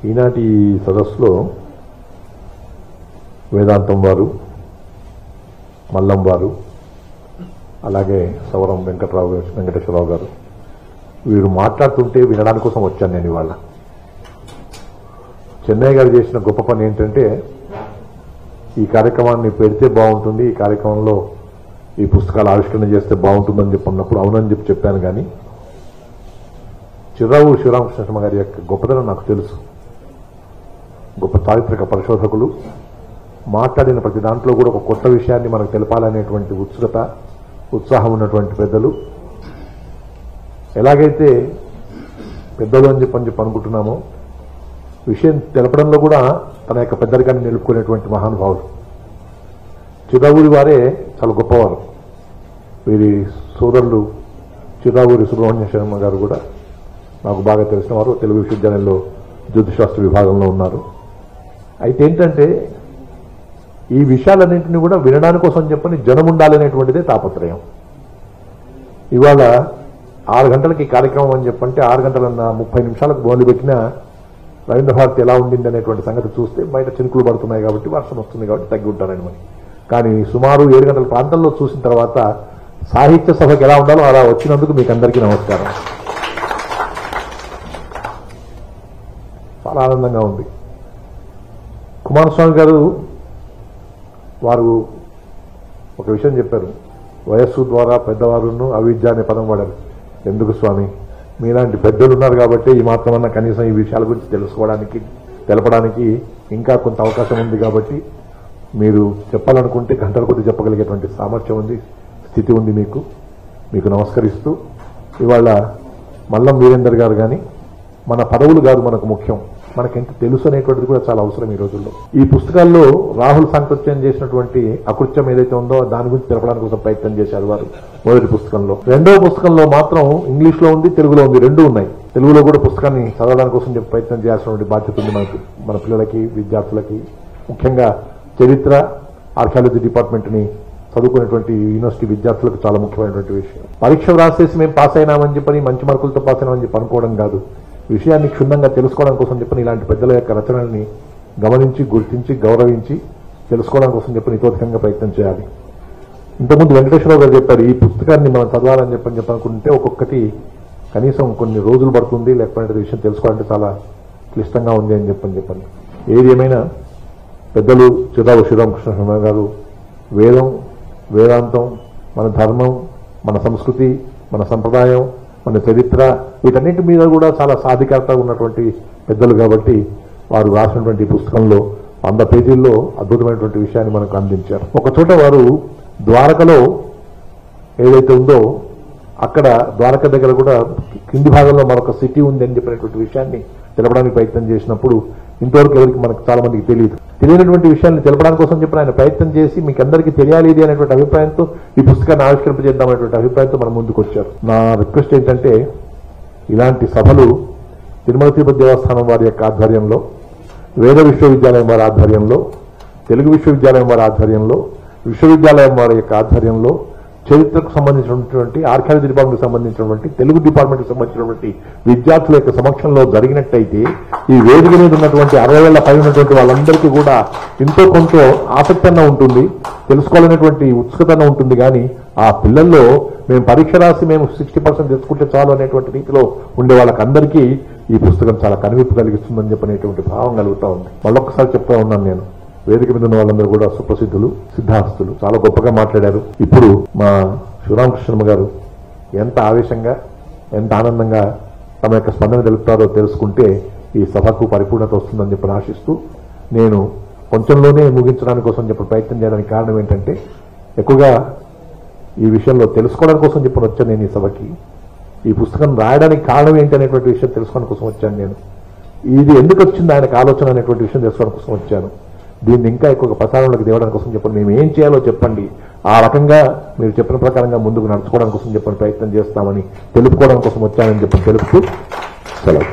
ఈనాటి సదస్సులో వేదాంతం వారు, మల్లం వారు, అలాగే సవరం వెంకటేశ్వరరావు గారు వీరు మాట్లాడుతుంటే వినడానికి కోసం వచ్చాను నేను ఇవాళ. చెన్నై గారు చేసిన గొప్ప పని ఏంటంటే ఈ కార్యక్రమాన్ని పెడితే బాగుంటుంది, ఈ కార్యక్రమంలో ఈ పుస్తకాలు ఆవిష్కరణ చేస్తే బాగుంటుందని చెప్పినప్పుడు అవునని చెప్పాను. కానీ చిర్రావూరు శివరామకృష్ణ శర్మ గారి యొక్క గొప్పతనం నాకు తెలుసు. గొప్ప చారిత్రక పరిశోధకులు, మాట్లాడిన ప్రతి దాంట్లో కూడా ఒక కొత్త విషయాన్ని మనకు తెలపాలనేటువంటి ఉత్సాహం ఉన్నటువంటి పెద్దలు. ఎలాగైతే పెద్దలు అని చెప్పి అనుకుంటున్నామో విషయం తెలపడంలో కూడా తన యొక్క పెద్దరికాన్ని నిలుపుకునేటువంటి మహానుభావులు. చిర్రావూరి వారే చాలా గొప్పవారు. వీరి సోదరులు చిర్రావూరి సుబ్రహ్మణ్య శర్మ గారు కూడా నాకు బాగా తెలిసిన వారు. తెలుగు విశ్వవిద్యాలయంలో జ్యోతిశాస్త్ర విభాగంలో ఉన్నారు. అయితే ఏంటంటే ఈ విషయాలన్నింటినీ కూడా వినడానికి కోసం చెప్పని జనం ఉండాలనేటువంటిదే తాపత్రయం. ఇవాళ 6 గంటలకి కార్యక్రమం అని చెప్పంటే 6 గంటల 30 నిమిషాలకు మొదలుపెట్టిన రవీంద్ర భారతి ఎలా ఉండింది అనేటువంటి సంగతి చూస్తే బయట చినుకులు పడుతున్నాయి కాబట్టి, వర్షం వస్తుంది కాబట్టి తగ్గి ఉంటారని మరి. కానీ సుమారు 7 గంటల ప్రాంతంలో చూసిన తర్వాత సాహిత్య సభకి ఎలా ఉండాలో అలా వచ్చినందుకు మీకు అందరికీ నమస్కారం. చాలా ఆనందంగా ఉంది. కుమారస్వామి గారు వారు ఒక విషయం చెప్పారు. వయస్సు ద్వారా పెద్దవారును అవిద్య అనే పదం వాడారు. ఎందుకు స్వామి, మీలాంటి పెద్దలు ఉన్నారు కాబట్టి ఈ మాత్రమన్నా కనీసం ఈ విషయాల గురించి తెలుసుకోవడానికి, తెలపడానికి ఇంకా కొంత అవకాశం ఉంది కాబట్టి మీరు చెప్పాలనుకుంటే గంటల కొద్ది చెప్పగలిగేటువంటి సామర్థ్యం ఉంది, స్థితి ఉంది మీకు నమస్కరిస్తూ ఇవాళ మల్లం వీరేందర్ గారు కానీ మన పదవులు కాదు మనకు ముఖ్యం, మనకెంత తెలుసు అనేటువంటిది కూడా చాలా అవసరం ఈ రోజుల్లో. ఈ పుస్తకాల్లో రాహుల్ సాంకృత్యం చేసినటువంటి అకృత్యం ఏదైతే ఉందో దాని గురించి తెలపడానికి కోసం ప్రయత్నం చేశారు వారు మొదటి పుస్తకంలో. రెండవ పుస్తకంలో మాత్రం ఇంగ్లీష్ లో ఉంది, తెలుగులో ఉంది, రెండు ఉన్నాయి. తెలుగులో కూడా పుస్తకాన్ని చదవడానికి కోసం ప్రయత్నం చేయాల్సినటువంటి బాధ్యత ఉంది మనకు, మన పిల్లలకి, విద్యార్థులకి. ముఖ్యంగా చరిత్ర, ఆర్కియాలజీ డిపార్ట్మెంట్ ని చదువుకునేటువంటి యూనివర్సిటీ విద్యార్థులకు చాలా ముఖ్యమైనటువంటి విషయం. పరీక్ష రాసేసి మేము పాస్ అయినామని చెప్పని, మంచి మార్కులతో పాస్ అయినామని చెప్పి అనుకోవడం కాదు. విషయాన్ని క్షుణ్ణంగా తెలుసుకోవడం కోసం చెప్పని ఇలాంటి పెద్దల యొక్క రచనల్ని గమనించి, గుర్తించి, గౌరవించి తెలుసుకోవడం కోసం చెప్పని ఇతోధికంగా ప్రయత్నం చేయాలి. ఇంతకుముందు వెంకటేశ్వరరావు గారు చెప్పారు, ఈ పుస్తకాన్ని మనం చదవాలని చెప్పనుకుంటే ఒక్కొక్కటి కనీసం కొన్ని రోజులు పడుతుంది, లేకపోతే విషయం తెలుసుకోవాలంటే చాలా క్లిష్టంగా ఉంది అని చెప్పని. ఏది ఏమైనా పెద్దలు చిర్రావూరి శ్రీరామకృష్ణ శర్మ గారు వేదాంతం, మన ధర్మం, మన సంస్కృతి, మన సంప్రదాయం, మన చరిత్ర, వీటన్నిటి మీద కూడా చాలా సాధికారత ఉన్నటువంటి పెద్దలు కాబట్టి వారు రాసినటువంటి పుస్తకంలో 100 పేజీల్లో అద్భుతమైనటువంటి విషయాన్ని మనకు అందించారు. ఒక చోట వారు ద్వారకలో ఏదైతే ఉందో అక్కడ ద్వారక దగ్గర కూడా కింది భాగంలో మరొక సిటీ ఉంది అని చెప్పినటువంటి విషయాన్ని తెలపడానికి ప్రయత్నం చేసినప్పుడు ఇంతవరకు ఎవరికి మనకు చాలా మందికి తెలియనటువంటి విషయాన్ని తెలపడానికి కోసం చెప్పిన ఆయన ప్రయత్నం చేసి మీకు అందరికీ తెలియాలి ఇది అనేటువంటి అభిప్రాయంతో ఈ పుస్తకాన్ని ఆవిష్కరింపజేద్దామనేటువంటి అభిప్రాయంతో మన ముందుకు వచ్చారు. నా రిక్వెస్ట్ ఏంటంటే ఇలాంటి సభలు తిరుమల తిరుపతి దేవస్థానం వారి యొక్క ఆధ్వర్యంలో, వేద విశ్వవిద్యాలయం వారి ఆధ్వర్యంలో, తెలుగు విశ్వవిద్యాలయం వారి ఆధ్వర్యంలో, విశ్వవిద్యాలయం వారి యొక్క ఆధ్వర్యంలో, చరిత్రకు సంబంధించినటువంటి, ఆర్కియాలజీ డిపార్ట్మెంట్కి సంబంధించినటువంటి, తెలుగు డిపార్ట్మెంట్కి సంబంధించినటువంటి విద్యార్థుల యొక్క సమక్షంలో జరిగినట్టయితే ఈ వేదిక మీద ఉన్నటువంటి 60 ఏళ్ల పై ఉన్నటువంటి వాళ్ళందరికీ కూడా ఎంతో కొంత ఆసక్తి ఉంటుంది, తెలుసుకోవాలనేటువంటి ఉత్సుకత ఉంటుంది. కానీ ఆ పిల్లల్లో మేము పరీక్ష రాసి మేము 60% తెచ్చుకుంటే చాలు అనేటువంటి రీతిలో ఉండే వాళ్ళకందరికీ ఈ పుస్తకం చాలా కనువిప్పు కలిగిస్తుందని చెప్పనేటువంటి భావం కలుగుతూ ఉంది. మళ్ళొక్కసారి చెప్తా ఉన్నాను, నేను వేదిక మీద ఉన్న వాళ్ళందరూ కూడా సుప్రసిద్ధులు, సిద్ధాస్తులు, చాలా గొప్పగా మాట్లాడారు. ఇప్పుడు మా శివరామకృష్ణ గారు ఎంత ఆవేశంగా, ఎంత ఆనందంగా తమ యొక్క స్పందన తెలుపుతారో తెలుసుకుంటే ఈ సభకు పరిపూర్ణత వస్తుందని చెప్పి ఆశిస్తూ నేను కొంచెంలోనే ముగించడానికి కోసం చెప్పి ప్రయత్నం చేయడానికి కారణం ఏంటంటే ఎక్కువగా ఈ విషయంలో తెలుసుకోవడానికి కోసం చెప్పి వచ్చాను నేను ఈ సభకి. ఈ పుస్తకం రాయడానికి కారణం ఏంటి అనేటువంటి విషయం తెలుసుకోవడానికి కోసం వచ్చాను నేను. ఇది ఎందుకు వచ్చింది ఆయనకు ఆలోచన అనేటువంటి విషయం తెలుసుకోవడం కోసం వచ్చాను. దీన్ని ఇంకా ఎక్కువ ప్రచారంలోకి తేవడానికి కోసం చెప్పండి, మేము ఏం చేయాలో చెప్పండి, ఆ రకంగా మీరు చెప్పిన ప్రకారంగా ముందుకు నడుచుకోవడం కోసం చెప్పని ప్రయత్నం చేస్తామని తెలుపుకోవడం కోసం వచ్చానని చెప్పి తెలుపుతూ సెలవు.